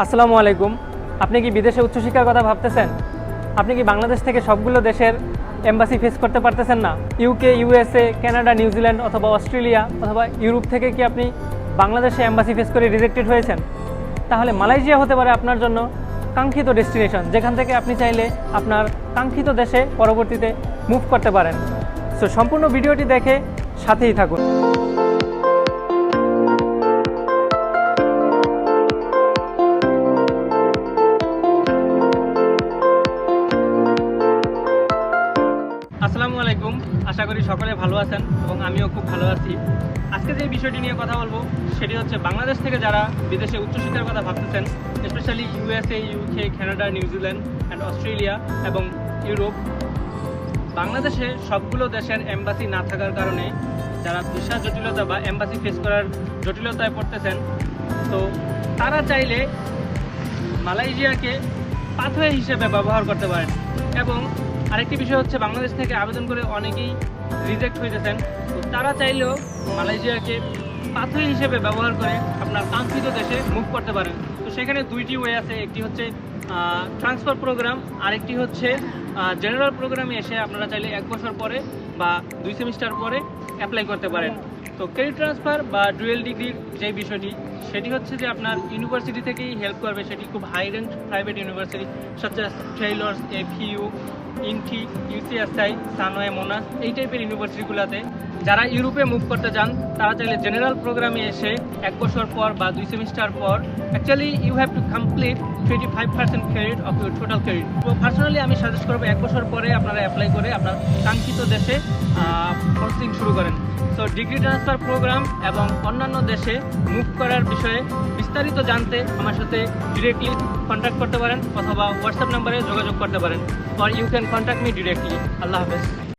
আসসালামু আলাইকুম। আপনি কি বিদেশে উচ্চশিক্ষার কথা ভাবতেছেন? আপনি কি বাংলাদেশ থেকে সবগুলো দেশের এম্বাসি ফেস করতে পারতেছেন না? ইউকে, ইউএসএ, কানাডা, নিউজিল্যান্ড অথবা অস্ট্রেলিয়া অথবা ইউরোপ থেকে কি আপনি বাংলাদেশে এম্বাসি ফেস করে রিজেক্টেড হয়েছেন? তাহলে মালয়েশিয়া হতে পারে আপনার জন্য কাঙ্ক্ষিত ডেস্টিনেশন, যেখান থেকে আপনি চাইলে আপনার কাঙ্ক্ষিত দেশে পরবর্তীতে মুভ করতে পারেন। সো সম্পূর্ণ ভিডিওটি দেখে সাথেই থাকুন। আসসালামু আলাইকুম, আশা করি সকলে ভালো আছেন এবং আমিও খুব ভালো আছি। আজকে যে বিষয়টি নিয়ে কথা বলবো সেটি হচ্ছে বাংলাদেশ থেকে যারা বিদেশে উচ্চশিক্ষার কথা ভাবতেছেন, specially USA, UK, Canada, New Zealand and Australia এবং ইউরোপ। বাংলাদেশে সবগুলো দেশের এম্বাসি না থাকার কারণে যারা ভিসা জটিলতা বা এম্বাসি ফেস করার জটিলতায় পড়তেছেন, তো তারা চাইলে মালয়েশিয়াকে পাথওয়ে হিসেবে ব্যবহার করতে পারেন। এবং আরেকটি বিষয় হচ্ছে, বাংলাদেশ থেকে আবেদন করে অনেকেই রিজেক্ট হইতেছেন, তো তারা চাইলেও মালয়েশিয়াকে পাথওয়ে হিসেবে ব্যবহার করে আপনার কাঙ্ক্ষিত দেশে মুভ করতে পারেন। তো সেখানে দুইটি ওয়ে আছে, একটি হচ্ছে ট্রান্সফার প্রোগ্রাম, আরেকটি হচ্ছে জেনারেল প্রোগ্রামে এসে আপনারা চাইলে 1 বছর পরে বা 2 সেমিস্টার পরে অ্যাপ্লাই করতে পারেন। তো ক্রেডিট ট্রান্সফার বা ডুয়েল ডিগ্রির যে বিষয়টি, সেটি হচ্ছে যে আপনার ইউনিভার্সিটি থেকেই হেল্প করবে। সেটি খুব high rank private university such as Taylor's, F U, INTI, UCSI, Sunway, Monash, এই টাইপের ইউনিভার্সিটিগুলোতে যারা ইউরোপে মুভ করতে চান তারা চাইলে জেনারেল প্রোগ্রামে এসে 1 বছর পর বা 2 সেমিস্টার পর, actually you have to complete 25% credit of your total credit. তো পার্সোনালি আমি সাজেস্ট করবো 1 বছর পরে আপনারা অ্যাপ্লাই করে আপনার কাঙ্ক্ষিত দেশে প্রসেসিং শুরু করেন। তো ডিগ্রি ট্রান্সফার প্রোগ্রাম এবং অন্যান্য দেশে মুভ করার বিষয়ে বিস্তারিত জানতে আমার সাথে ডিরেক্টলি কন্ট্যাক্ট করতে পারেন অথবা হোয়াটসঅ্যাপ নাম্বারে যোগাযোগ করতে পারেন, or you can contact me directly. আল্লাহ হাফেজ।